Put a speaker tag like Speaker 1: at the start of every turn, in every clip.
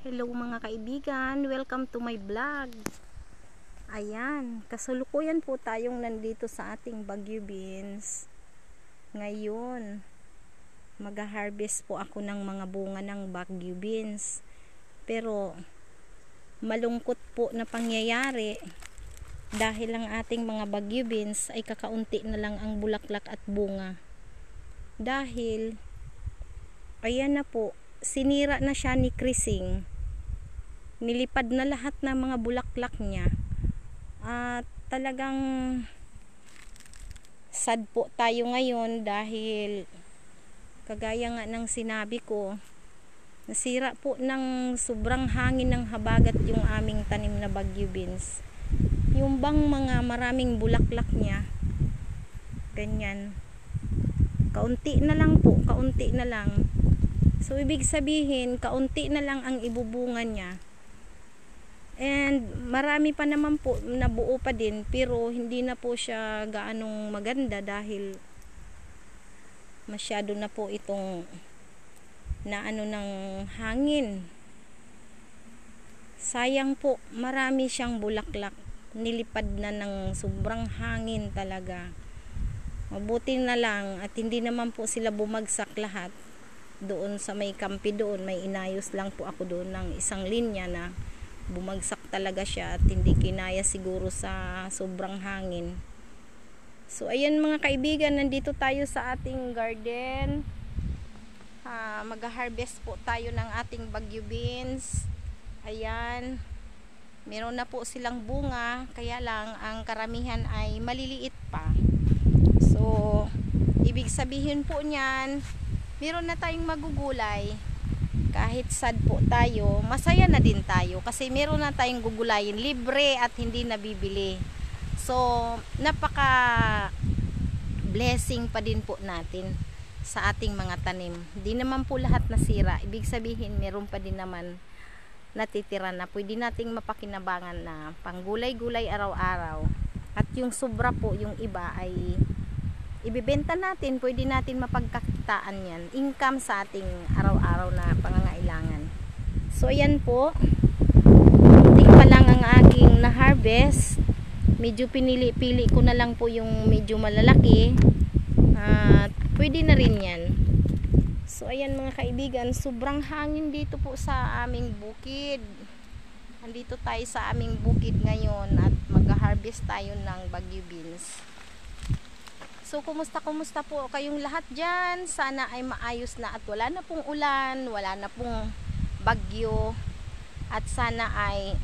Speaker 1: Hello mga kaibigan, welcome to my vlog. Ayan, kasalukuyan po tayong nandito sa ating Baguio Beans. Ngayon, mag-harvest po ako ng mga bunga ng Baguio Beans. Pero malungkot po na pangyayari dahil ang ating mga Baguio Beans ay kakaunti na lang ang bulaklak at bunga. Dahil ayan na po, sinira na siya ni Krising. Nilipad na lahat ng mga bulaklak niya. At talagang sad po tayo ngayon dahil kagaya nga ng sinabi ko, nasira po ng sobrang hangin ng habagat yung aming tanim na Baguio Beans. Yung bang mga maraming bulaklak niya, ganyan, kaunti na lang po, kaunti na lang. So ibig sabihin, kaunti na lang ang ibubunga niya. And marami pa naman po nabuo pa din, pero hindi na po siya gaanong maganda dahil masyado na po itong naano ng hangin. Sayang po, marami siyang bulaklak, nilipad na ng sobrang hangin talaga. Mabuti na lang at hindi naman po sila bumagsak lahat. Doon sa may kampi doon, may inayos lang po ako doon ng isang linya na bumagsak talaga siya at hindi kinaya siguro sa sobrang hangin. So ayan mga kaibigan, nandito tayo sa ating garden. Mag-harvest po tayo ng ating Baguio Beans. Ayan, meron na po silang bunga, kaya lang ang karamihan ay maliliit pa. So ibig sabihin po niyan, meron na tayong magugulay. Kahit sad po tayo, masaya na din tayo kasi meron na tayong gugulayin libre at hindi nabibili. So napaka blessing pa din po natin sa ating mga tanim. Hindi naman po lahat nasira. Ibig sabihin meron pa din naman natitira na pwede nating mapakinabangan na panggulay-gulay araw-araw. At yung sobra po, yung iba ay ibibenta natin, pwede natin mapagkakitaan yan, income sa ating araw-araw na pangangailangan. So ayan po, kunti pa lang ang aking na-harvest. Medyo pinili-pili ko na lang po yung medyo malalaki at pwede na rin yan. So ayan mga kaibigan, sobrang hangin dito po sa aming bukid. Andito tayo sa aming bukid ngayon at mag-harvest tayo ng Baguio Beans. So kumusta po kayong lahat dyan? Sana ay maayos na at wala na pong ulan, wala na pong bagyo, at sana ay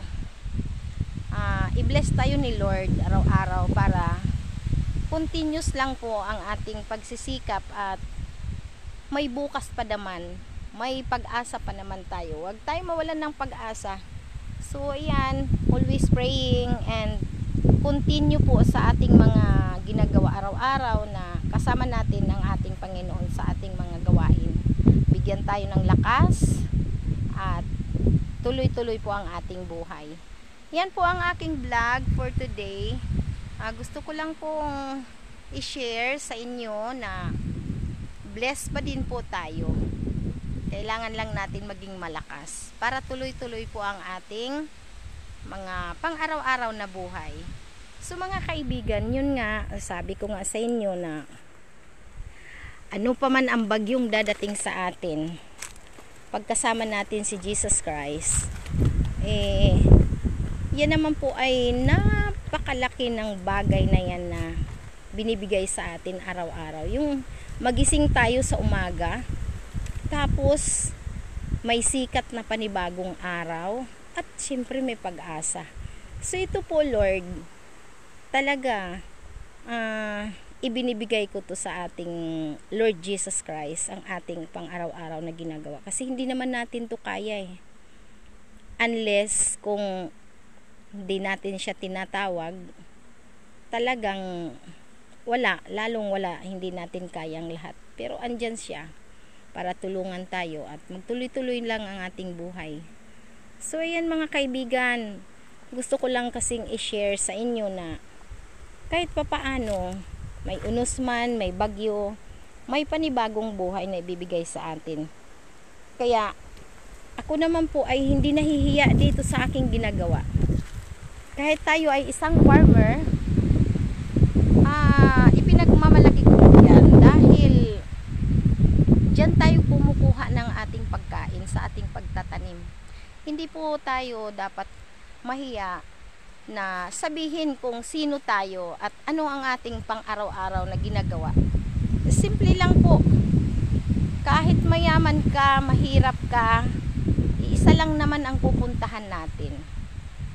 Speaker 1: i-bless tayo ni Lord araw-araw para continuous lang po ang ating pagsisikap at may bukas pa naman, may pag-asa pa naman tayo. Huwag tayo mawalan ng pag-asa. So ayan, always praying and continue po sa ating mga ginagawa araw-araw na kasama natin ang ating Panginoon sa ating mga gawain. Bigyan tayo ng lakas at tuloy-tuloy po ang ating buhay. Yan po ang aking vlog for today. Gusto ko lang pong i-share sa inyo na blessed pa din po tayo. Kailangan lang natin maging malakas para tuloy-tuloy po ang ating mga pang-araw-araw na buhay. So mga kaibigan, yun nga, sabi ko nga sa inyo na ano pa man ang bagyong dadating sa atin, pagkasama natin si Jesus Christ, yan naman po ay napakalaki ng bagay na yan na binibigay sa atin araw-araw. Yung magising tayo sa umaga, tapos may sikat na panibagong araw, at syempre may pag-asa. So ito po Lord, talaga ibinibigay ko to sa ating Lord Jesus Christ, ang ating pang-araw-araw na ginagawa. Kasi hindi naman natin to kaya unless kung hindi natin siya tinatawag, talagang wala, lalong wala, hindi natin kayang lahat. Pero andyan siya para tulungan tayo at magtuloy-tuloy lang ang ating buhay. So ayan mga kaibigan, gusto ko lang kasing i-share sa inyo na kahit papaano, may unos man, may bagyo, may panibagong buhay na ibibigay sa atin. Kaya ako naman po ay hindi nahihiya dito sa aking ginagawa. Kahit tayo ay isang farmer, ipinagmamalaki ko yan dahil dyan tayo kumukuha ng ating pagkain sa ating pagtatanim. Hindi po tayo dapat mahiya na sabihin kung sino tayo at ano ang ating pang-araw-araw na ginagawa. Simple lang po. Kahit mayaman ka, mahirap ka, isa lang naman ang pupuntahan natin.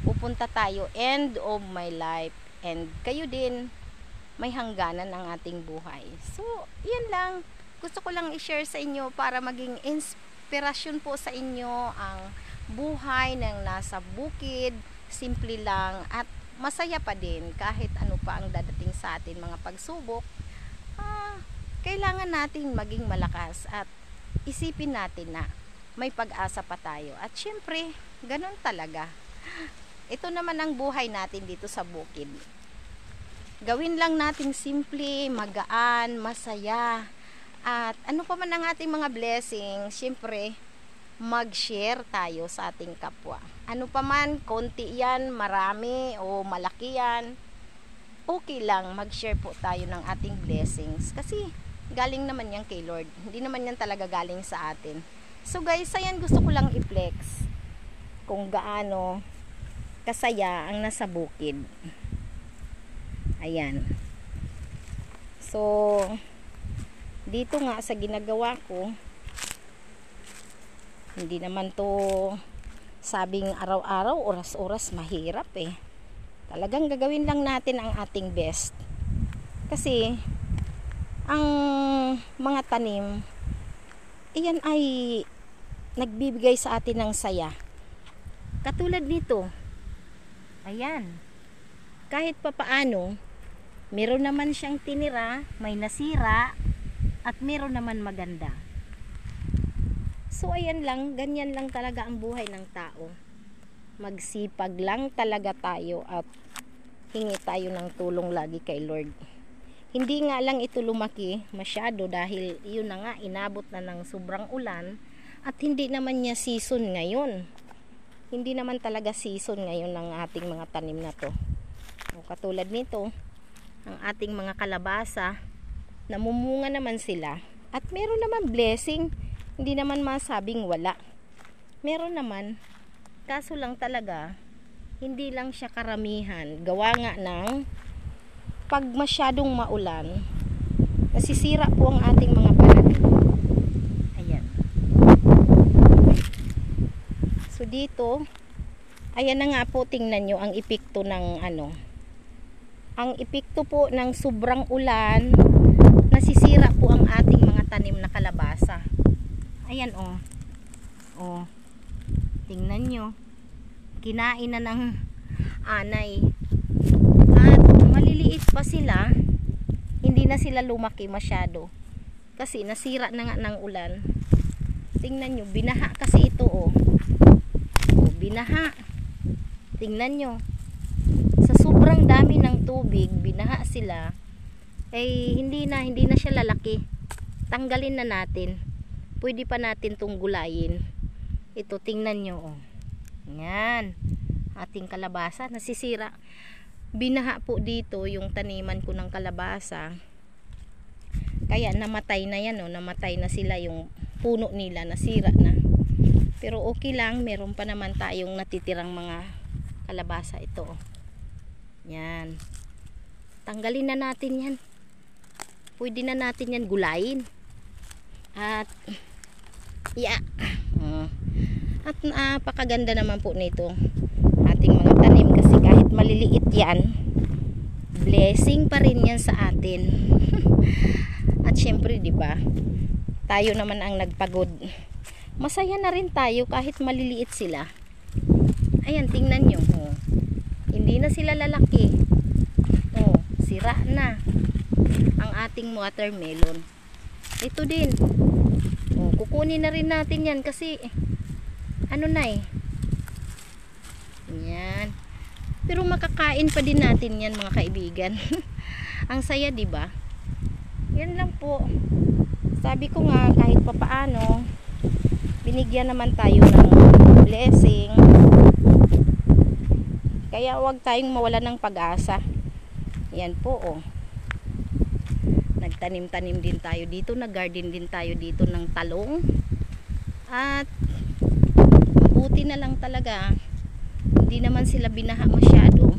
Speaker 1: Pupunta tayo, end of my life, and kayo din, may hangganan ang ating buhay. So, yan lang. Gusto ko lang i-share sa inyo para maging inspirasyon po sa inyo ang buhay ng nasa bukid. Simple lang at masaya pa din kahit ano pa ang dadating sa atin mga pagsubok. Kailangan natin maging malakas at isipin natin na may pag-asa pa tayo. At syempre, ganun talaga. Ito naman ang buhay natin dito sa bukid. Gawin lang nating simple, magaan, masaya. At ano pa man ang ating mga blessing, syempre, mag-share tayo sa ating kapwa. Ano pa man, konti yan, marami o malaki yan, okay lang, mag-share po tayo ng ating blessings. Kasi galing naman yan kay Lord. Hindi naman yan talaga galing sa atin. So guys, ayan, gusto ko lang i-flex kung gaano kasaya ang nasa bukid. Ayan. So, dito nga sa ginagawa ko, hindi naman to sabing araw-araw, oras-oras, mahirap eh. Talagang gagawin lang natin ang ating best. Kasi, ang mga tanim, iyan ay nagbibigay sa atin ng saya. Katulad nito, ayan, kahit papaano, meron naman siyang tinira, may nasira, at meron naman maganda. So ayan lang, ganyan lang talaga ang buhay ng tao. Magsipag lang talaga tayo at hingi tayo ng tulong lagi kay Lord. Hindi nga lang ito lumaki masyado dahil yun na nga, inabot na ng sobrang ulan at hindi naman niya season ngayon. Hindi naman talaga season ngayon ng ating mga tanim na to. O, katulad nito, ang ating mga kalabasa, namumunga naman sila at meron naman blessing. Hindi naman masabing wala. Meron naman, kaso lang talaga, hindi lang siya karamihan. Gawa nga ng pag masyadong maulan, nasisira po ang ating mga pananim. Ayan. So dito, ayan na nga po, tingnan nyo ang epekto ng ang epekto po ng sobrang ulan, nasisira po ang ating mga tanim na kalabasa. Ayan oh. Oh. Tingnan nyo. Kinain na ng anay. At maliliit pa sila. Hindi na sila lumaki masyado. Kasi nasira na nga ng ulan. Tingnan nyo. Binaha kasi ito oh. Oh, binaha. Tingnan nyo. Sa sobrang dami ng tubig, binaha sila. Hindi na siya lalaki. Tanggalin na natin. Pwede pa natin itong gulayin. Ito, tingnan nyo oh. Yan, ating kalabasa nasisira. Binaha po dito yung taniman ko ng kalabasa, kaya namatay na yan oh. Namatay na sila, yung puno nila nasira na. Pero okay lang, meron pa naman tayong natitirang mga kalabasa. Ito oh. Yan, tanggalin na natin yan. Pwede na natin yan gulayin. At at napakaganda naman po nito ating mga tanim, kasi kahit maliliit yan, blessing pa rin yan sa atin. At syempre, di ba, tayo naman ang nagpagod, masaya na rin tayo kahit maliliit sila. Ayan, tingnan nyo oh. Hindi na sila lalaki oh, sira na ang ating watermelon. Ito din oh, kukunin na rin natin yan kasi ano na eh. Yan. Pero makakain pa din natin yan mga kaibigan. Ang saya, di ba? Yan lang po. Sabi ko nga, kahit papaano, binigyan naman tayo ng blessing. Kaya huwag tayong mawala ng pag-asa. Yan po, oh. Nagtanim-tanim din tayo dito, nag-garden din tayo dito ng talong. At mabuti na lang talaga, hindi naman sila binaha masyado.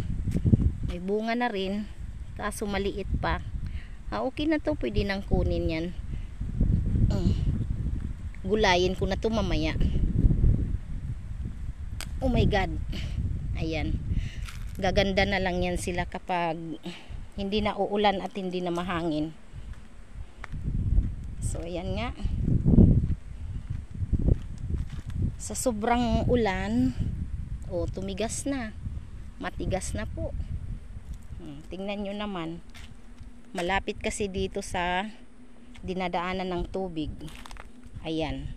Speaker 1: May bunga na rin, kaso maliit pa. Okay na to, pwede nang kunin yan. Gulayin ko na to mamaya. Oh my God. Ayan. Gaganda na lang yan sila kapag hindi na uulan at hindi na mahangin. So ayan nga. Sa sobrang ulan, tumigas na. Matigas na po. Tingnan nyo naman. Malapit kasi dito sa dinadaanan ng tubig. Ayan.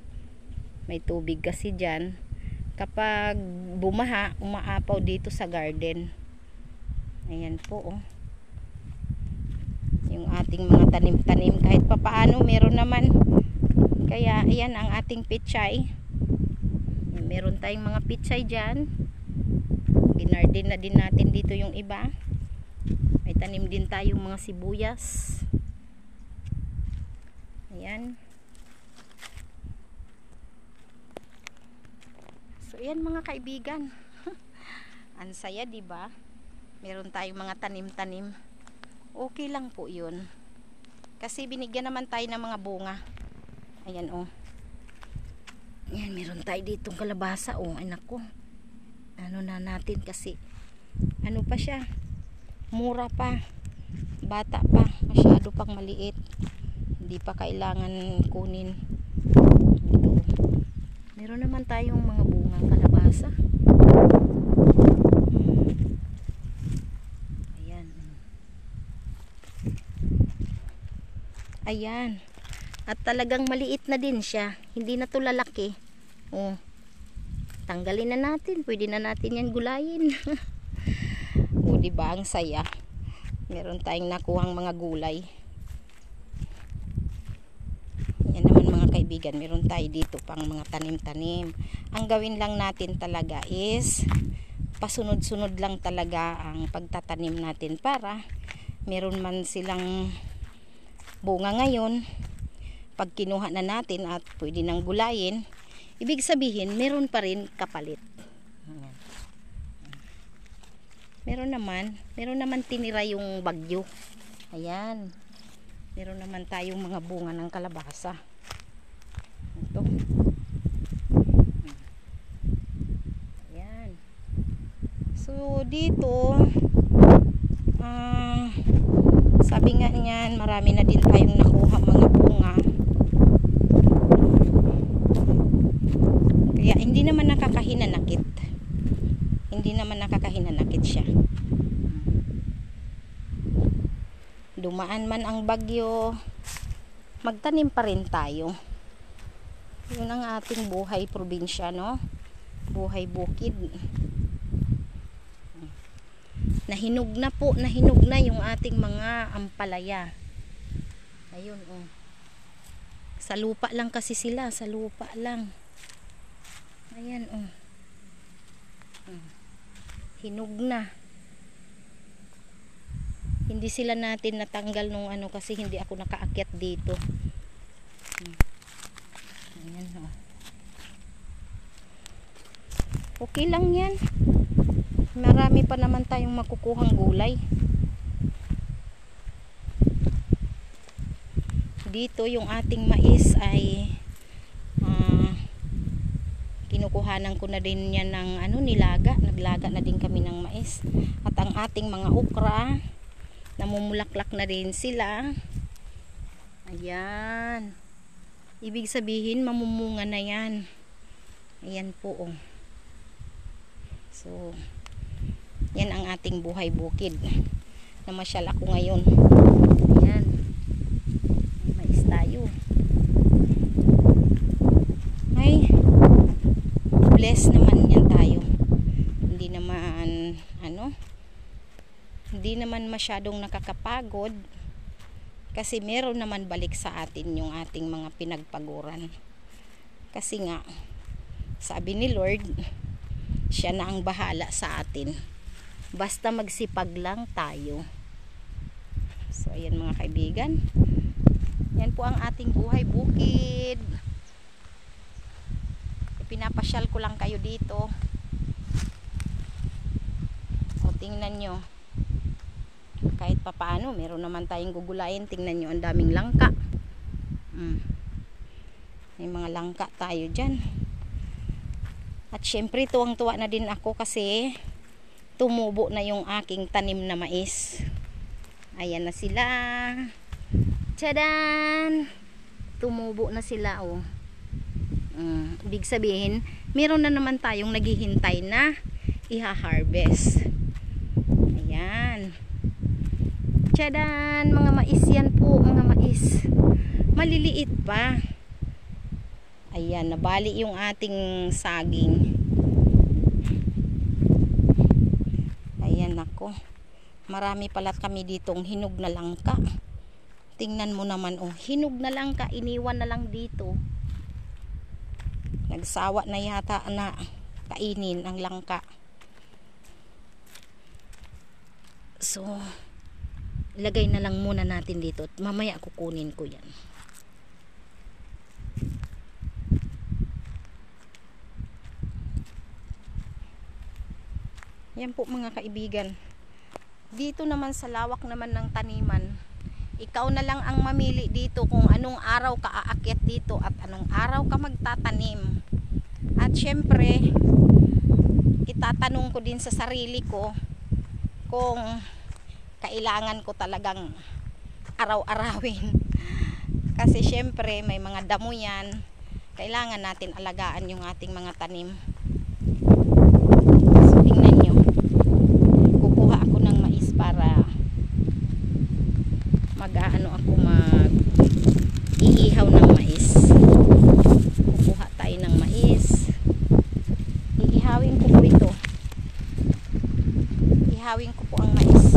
Speaker 1: May tubig kasi dyan. Kapag bumaha, umaapaw dito sa garden. Ayan po, oh. Yung ating mga tanim-tanim. Kahit papaano, meron naman. Kaya, ayan ang ating pichay. Meron tayong mga pichay dyan. Ginarden na din natin dito yung iba. May tanim din tayong mga sibuyas. Ayan. So ayan mga kaibigan. Ang saya, 'di ba? Meron tayong mga tanim-tanim. Okay lang po 'yun. Kasi binigyan naman tayo ng mga bunga. Ayan, oh. Ayan, meron tayo ditong kalabasa, oh. Ay nako. Ano na natin kasi ano pa siya? Mura pa. Bata pa, masyado pang maliit. Hindi pa kailangan kunin. Ito. Meron naman tayong mga bungang kalabasa. Ayan. Ayan. At talagang maliit na din siya. Hindi na to lalaki. Oh. Tanggalin na natin. Pwede na natin yan gulayin. O, diba? Ang saya. Meron tayong nakuhang mga gulay. Yan naman mga kaibigan, meron tayo dito pang mga tanim-tanim. Ang gawin lang natin talaga is pasunod-sunod lang talaga ang pagtatanim natin para meron man silang bunga ngayon. Pag kinuha na natin at pwede nang gulayin, ibig sabihin meron pa rin kapalit. Meron naman tinira yung bagyo. Ayan. Meron naman tayong mga bunga ng kalabasa. Ito. Ayan. So, dito, sabi nga niyan, marami na din tayong nakuha mga bunga. Kaya, hindi naman nakakahinanakit. Hindi naman nakakahinanakit siya. Dumaan man ang bagyo, magtanim pa rin tayo. Yun ang ating buhay probinsya, no? Buhay bukid. Nahinog na yung ating mga ampalaya. Ayun, oh. Sa lupa lang kasi sila, sa lupa lang. Ayan, oh. Hinog na. Hindi sila natin natanggal nung ano kasi hindi ako nakaakyat dito. Ayan, oh. Okay lang yan. Marami pa naman tayong makukuhang gulay. Dito yung ating mais ay kinukuhanan ko na din yan ng nilaga. Naglaga na din kami ng mais. At ang ating mga okra, namumulaklak na din sila. Ayan. Ibig sabihin, mamumunga na yan. Ayan po, oh. So, yan ang ating buhay bukid. Namasyal ako ngayon. Ayan. May mais tayo. May bless naman yan tayo. Hindi naman, hindi naman masyadong nakakapagod kasi meron naman balik sa atin yung ating mga pinagpaguran kasi nga Sabi ni Lord, siya na ang bahala sa atin. Basta magsipag lang tayo. So ayan mga kaibigan, yan po ang ating buhay bukid. Pinapasyal ko lang kayo dito. O tingnan nyo, kahit papaano meron naman tayong gugulayin. Tingnan nyo, ang daming langka. May mga langka tayo dyan. At syempre tuwang-tuwa na din ako kasi tumubo na yung aking tanim na mais. Ayan na sila. Tadaan! Tumubo na sila, oh. Ibig sabihin, meron na naman tayong naghihintay na iha-harvest. Ayan. Tadaan! Mga mais yan po, mga mais. Maliliit pa. Ayan, nabali yung ating saging. Ayan ako. Marami pala kami ditong hinog na langka. Tingnan mo naman, oh, hinog na langka, iniwan na lang dito. Nagsawa na yata na kainin ang langka. So, ilagay na lang muna natin dito. Mamaya kukunin ko yan. Yan po mga kaibigan. Dito naman sa lawak naman ng taniman, ikaw na lang ang mamili dito kung anong araw ka aakyat dito at anong araw ka magtatanim. At syempre, itatanong ko din sa sarili ko kung kailangan ko talagang araw-arawin. Kasi syempre, may mga damo yan. Kailangan natin alagaan yung ating mga tanim. So, tingnan nyo. Kukuha ako ng mais para iihaw ng mais. Kukuha tayo ng mais. Iihawin ko po ito. Ihawin ko po ang mais.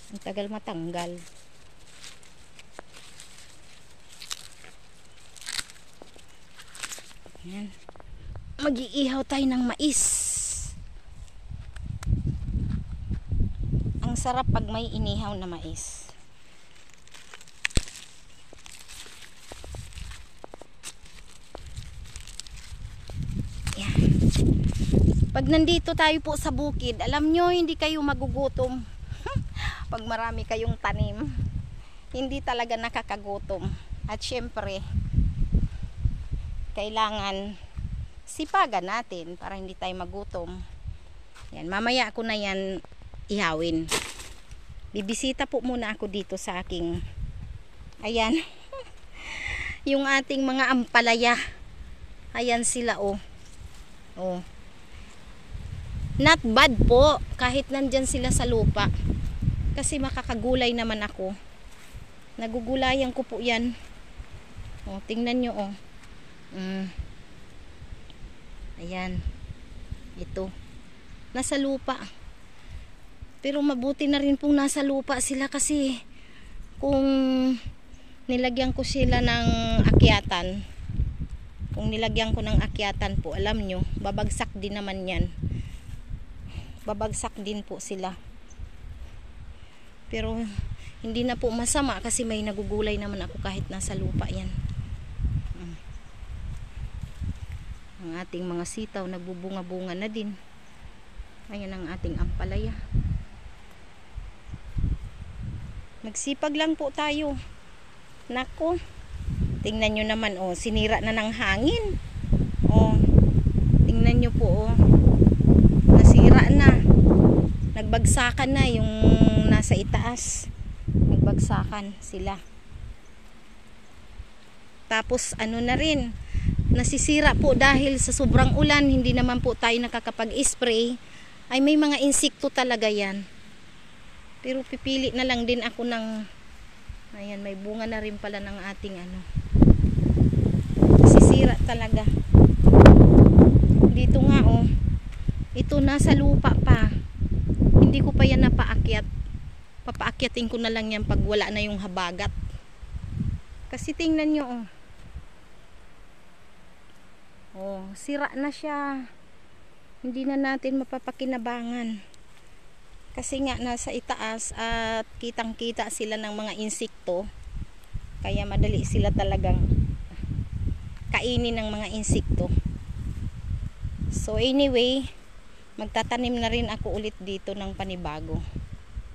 Speaker 1: Ang tagal matanggal. Ayan. Mag-iihaw tayo ng mais. Ang sarap pag may inihaw na mais. Ayan. Pag nandito tayo po sa bukid, alam nyo, hindi kayo magugutom. Pag marami kayong tanim, hindi talaga nakakagutom. At syempre, kailangan sipagan natin para hindi tayo magutom. Yan, mamaya ako na yan ihawin. Bibisita po muna ako dito sa aking, ayan, yung ating mga ampalaya. Ayan sila, oh. Oh. Not bad po kahit nandyan sila sa lupa. Kasi makakagulay naman ako. Nagugulayan ko po yan. Oh, tingnan nyo, oh. Ayan. Ito. Nasa lupa. Pero mabuti na rin pong nasa lupa sila kasi kung nilagyan ko sila ng akyatan, kung nilagyan ko ng akyatan po, alam nyo, babagsak din naman yan. Babagsak din po sila. Pero hindi na po masama kasi may nagugulay naman ako kahit nasa lupa yan. Ang ating mga sitaw nagbubunga-bunga na din. Ayan ang ating ampalaya. Magsipag lang po tayo. Nako, tingnan nyo naman, oh, sinira na ng hangin. Oh, tingnan nyo po, oh, nasira na. Nagbagsakan na yung nasa itaas. Nagbagsakan sila. Tapos ano na rin, nasisira po dahil sa sobrang ulan, hindi naman po tayo nakakapag-spray. Ay may mga insekto talaga yan. Pero pipili na lang din ako ng, ayan, may bunga na rin pala ng ating ano. Nasisira talaga. Ito nasa lupa pa. Hindi ko pa yan napaakyat. Papaakyatin ko na lang yan pag wala na yung habagat. Kasi tingnan nyo, oh. Oh, sira na siya. Hindi na natin mapapakinabangan. Kasi nga nasa itaas at kitang-kita sila ng mga insekto. Kaya madali sila talagang kainin ng mga insekto. So anyway, magtatanim na rin ako ulit dito ng panibago.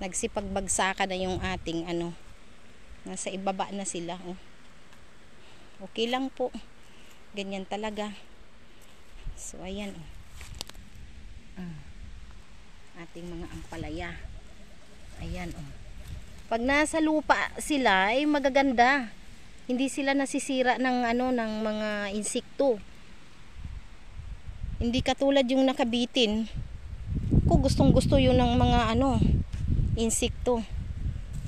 Speaker 1: Nagsipagbagsakan na yung ating nasa ibaba na sila, oh. Okay lang po. Ganyan talaga. So ayan, oh. Ating mga ampalaya. Ayan, oh. Pag nasa lupa sila ay magaganda. Hindi sila nasisira ng ng mga insekto. Hindi katulad yung nakabitin. Gustong-gusto yun ng mga insekto.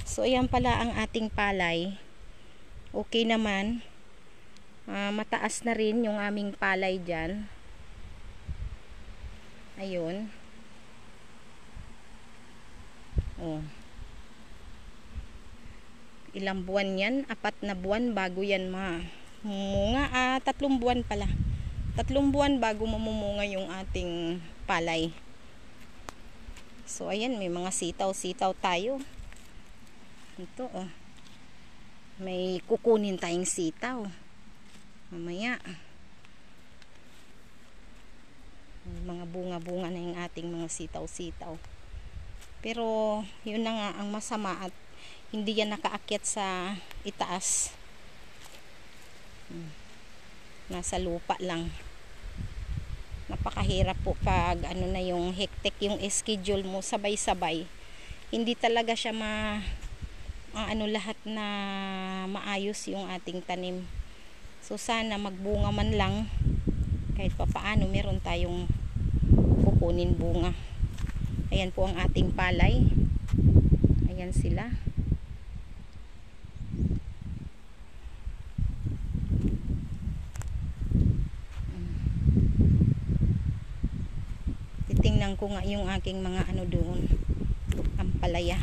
Speaker 1: So ayan pala ang ating palay. Okay naman. Mataas na rin yung aming palay diyan. Ayun. Oh. Ilang buwan yan? 4 na buwan bago yan mamunga. 3 buwan pala. 3 buwan bago mamumunga yung ating palay. So ayan, may mga sitaw-sitaw tayo. Ito, oh. May kukunin tayong sitaw. Mamaya. May mga bunga-bunga na yung ating mga sitaw-sitaw. Pero yun na nga ang masama at hindi yan nakaakyat sa itaas. Nasa lupa lang. Napakahirap po pag na yung hectic yung schedule mo sabay-sabay. Hindi talaga siya lahat na maayos yung ating tanim. So sana magbunga man lang kahit papaano meron tayong kukunin bunga. Ayan po ang ating palay. Ayan sila. Titingnan ko nga yung aking mga doon. Ampalaya.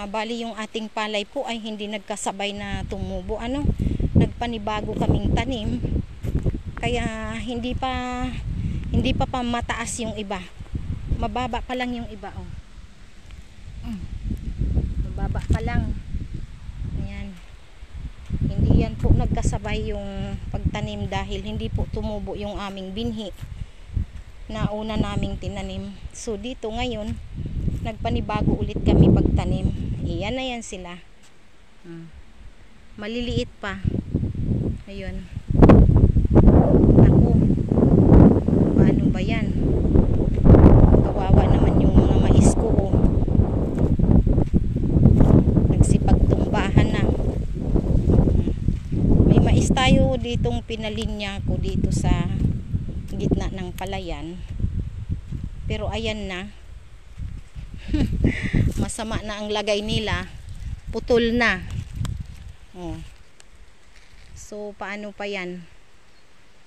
Speaker 1: Bali yung ating palay po ay hindi nagkasabay na tumubo. Nagpanibago kaming tanim. Kaya hindi pa mataas yung iba. Mababa pa lang yung iba, oh. Mababa pa lang. Ayan. Hindi yan po nagkasabay yung pagtanim dahil hindi po tumubo yung aming binhi na una naming tinanim. So dito ngayon nagpanibago ulit kami pagtanim. Iyan na yan sila. Maliliit pa. Ayun. Ako, paano ba yan? Kawawa naman yung mga mais ko, oh. Nagsipagtumbahan na. May mais tayo ditong pinalinya ko dito sa gitna ng palayan. Pero ayan na. Masama na ang lagay nila. Putol na. Oh. So paano pa yan?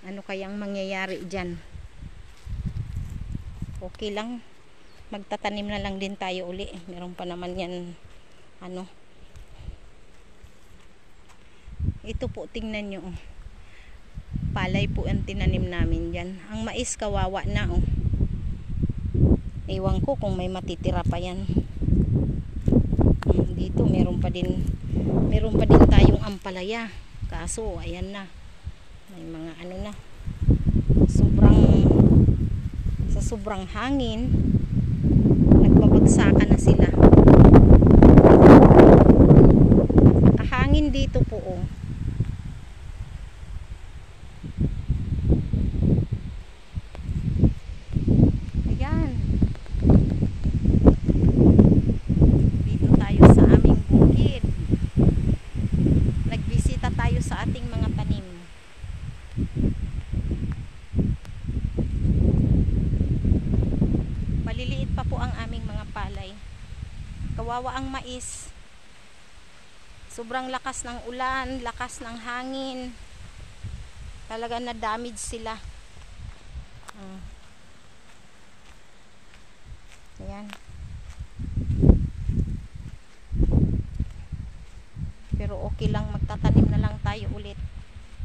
Speaker 1: Ano kayang mangyayari dyan? Okay lang. Magtatanim na lang din tayo uli. Meron pa naman yan. Ito po, tingnan nyo. Oh. Palay po ang tinanim namin dyan. Ang mais kawawa na. Oh. Ewan ko kung may matitira pa yan. Dito meron pa din tayong ampalaya. Kaso ayan na. May mga na. Sobrang hangin, nagbabagsakan na sila. Hangin dito po, oh. Ayan. Dito tayo sa aming bukid. Nagbisita tayo sa ating mga tanim. Maliliit pa po ang aming mga palay. Kawawa ang mais. Sobrang lakas ng ulan, lakas ng hangin. Talaga na damage sila. Ayan. Pero okay lang, magtatanim na lang tayo ulit.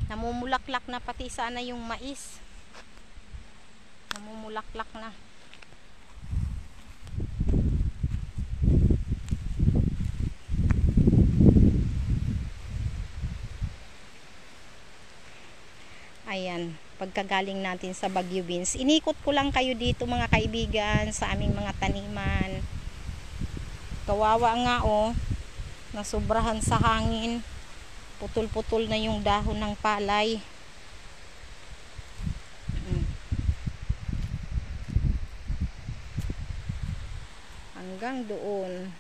Speaker 1: Namumulaklak na pati sana yung mais. Namumulaklak na. Ayan, pagkagaling natin sa Bagyo Beans, inikot ko lang kayo dito mga kaibigan sa aming mga taniman. Kawawa nga nasubrahan sa hangin. Putol-putol na yung dahon ng palay. Hanggang doon.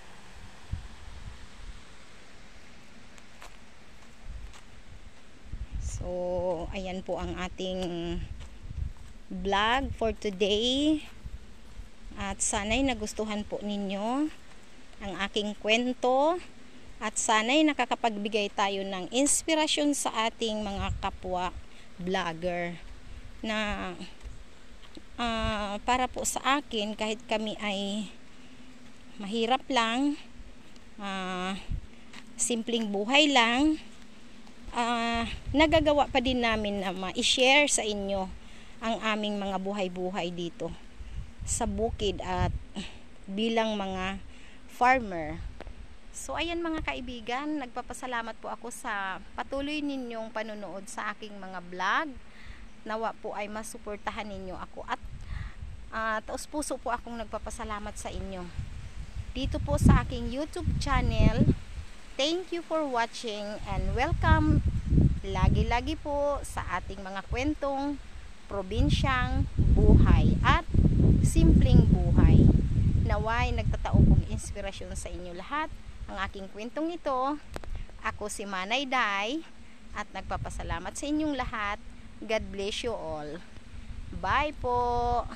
Speaker 1: So, ayan po ang ating vlog for today. At sana'y nagustuhan po ninyo ang aking kwento. At sana'y nakakapagbigay tayo ng inspirasyon sa ating mga kapwa vlogger. Na para po sa akin, kahit kami ay mahirap lang, simpleng buhay lang, nagagawa pa din namin na ma-share sa inyo ang aming mga buhay-buhay dito sa bukid at bilang mga farmer. So ayan mga kaibigan, nagpapasalamat po ako sa patuloy ninyong panonood sa aking mga vlog. Nawa po ay masuportahan ninyo ako at taos puso po akong nagpapasalamat sa inyo dito po sa aking YouTube channel. Thank you for watching and welcome lagi-lagi po sa ating mga kwentong probinsyang buhay at simpleng buhay. Naway nagtatao kong inspirasyon sa inyo lahat ang aking kwentong ito. Ako si Manay Day at nagpapasalamat sa inyong lahat. God bless you all. Bye po.